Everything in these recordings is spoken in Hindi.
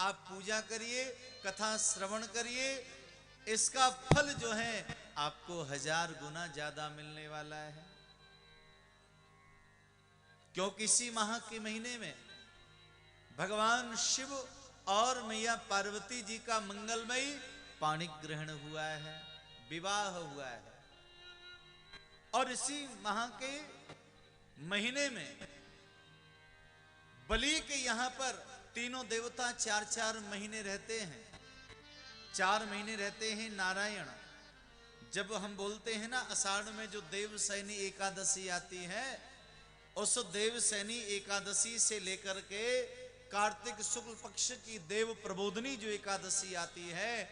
आप पूजा करिए, कथा श्रवण करिए, इसका फल जो है आपको 1000 गुना ज्यादा मिलने वाला है। क्योंकि इसी माह के महीने में भगवान शिव और मैया पार्वती जी का मंगलमयी पाणी ग्रहण हुआ है, विवाह हुआ है। और इसी माह के महीने में बलि के यहां पर तीनों देवता 4-4 महीने रहते हैं। 4 महीने रहते हैं नारायण। जब हम बोलते हैं ना आषाढ़ में जो देवसैनी एकादशी आती है, उस देवसैनी एकादशी से लेकर के कार्तिक शुक्ल पक्ष की देव प्रबोधनी जो एकादशी आती है,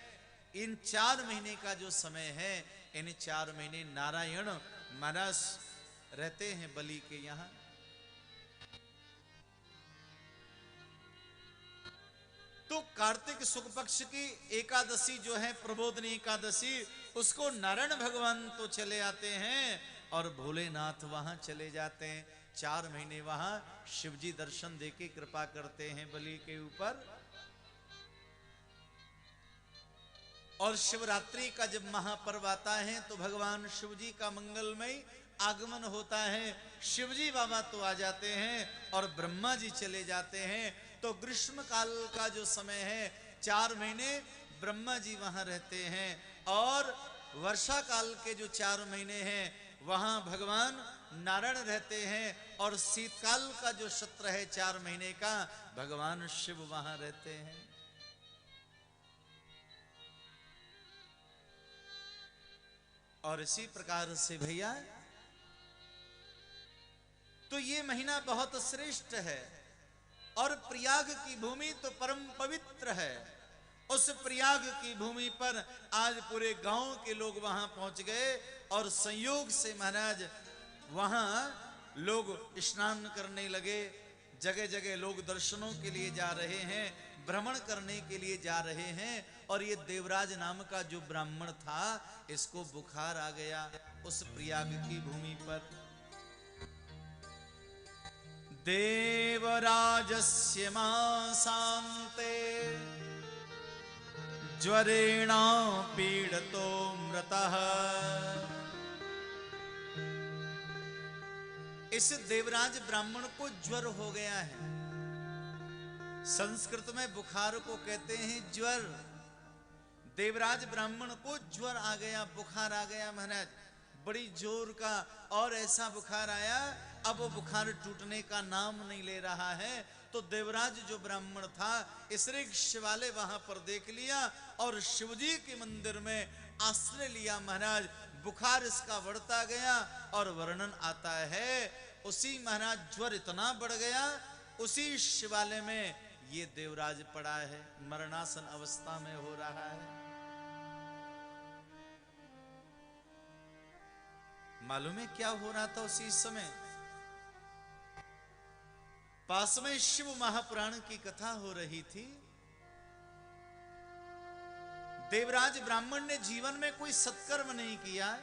इन 4 महीने का जो समय है, इन 4 महीने नारायण मानस रहते हैं बलि के यहां। तो कार्तिक शुक्ल पक्ष की एकादशी जो है प्रबोधनी एकादशी, उसको नारायण भगवान तो चले आते हैं और भोलेनाथ वहां चले जाते हैं। 4 महीने वहां शिवजी दर्शन देके कृपा करते हैं बलि के ऊपर। और शिवरात्रि का जब महापर्व आता है तो भगवान शिवजी का मंगलमय आगमन होता है। शिवजी बाबा तो आ जाते हैं और ब्रह्मा जी चले जाते हैं। तो ग्रीष्म काल का जो समय है, 4 महीने ब्रह्मा जी वहां रहते हैं, और वर्षा काल के जो 4 महीने हैं वहां भगवान नारायण रहते हैं, और शीतकाल का जो सत्र है 4 महीने का, भगवान शिव वहां रहते हैं। और इसी प्रकार से भैया तो ये महीना बहुत श्रेष्ठ है, और प्रयाग की भूमि तो परम पवित्र है। उस प्रयाग की भूमि पर आज पूरे गांव के लोग वहां पहुंच गए, और संयोग से महाराज वहां लोग स्नान करने लगे। जगह जगह लोग दर्शनों के लिए जा रहे हैं, भ्रमण करने के लिए जा रहे हैं। और ये देवराज नाम का जो ब्राह्मण था, इसको बुखार आ गया उस प्रयाग की भूमि पर। देवराजस्य मासान्ते ज्वरेण पीड़तो मृतः। इस देवराज ब्राह्मण को ज्वर हो गया है। संस्कृत में बुखार को कहते हैं ज्वर। देवराज ब्राह्मण को ज्वर आ गया, बुखार आ गया महाराज, बड़ी जोर का। और ऐसा बुखार आया, अब वो बुखार टूटने का नाम नहीं ले रहा है। तो देवराज जो ब्राह्मण था, इसने शिवालय वहां पर देख लिया और शिवजी के मंदिर में आश्रय लिया महाराज। बुखार इसका बढ़ता गया, और वर्णन आता है उसी महाराज ज्वर इतना बढ़ गया, उसी शिवालय में ये देवराज पड़ा है, मरणासन अवस्था में हो रहा है। मालूम है क्या हो रहा था उसी समय? पास में शिव महापुराण की कथा हो रही थी। देवराज ब्राह्मण ने जीवन में कोई सत्कर्म नहीं किया,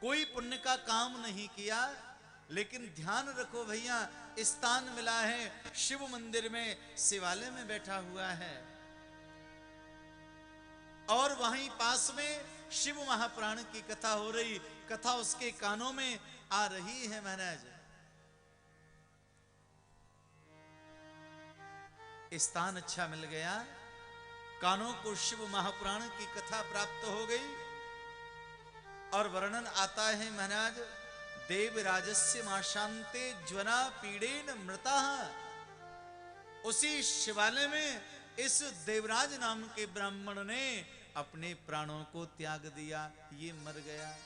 कोई पुण्य का काम नहीं किया, लेकिन ध्यान रखो भैया, स्थान मिला है शिव मंदिर में, शिवालय में बैठा हुआ है, और वहीं पास में शिव महापुराण की कथा हो रही, कथा उसके कानों में आ रही है महाराज। स्थान अच्छा मिल गया, कानों को शिव महापुराण की कथा प्राप्त हो गई। और वर्णन आता है महाराज, देवराजस्य माशांते ज्वरा पीड़ेन मृता। उसी शिवालय में इस देवराज नाम के ब्राह्मण ने अपने प्राणों को त्याग दिया, ये मर गया।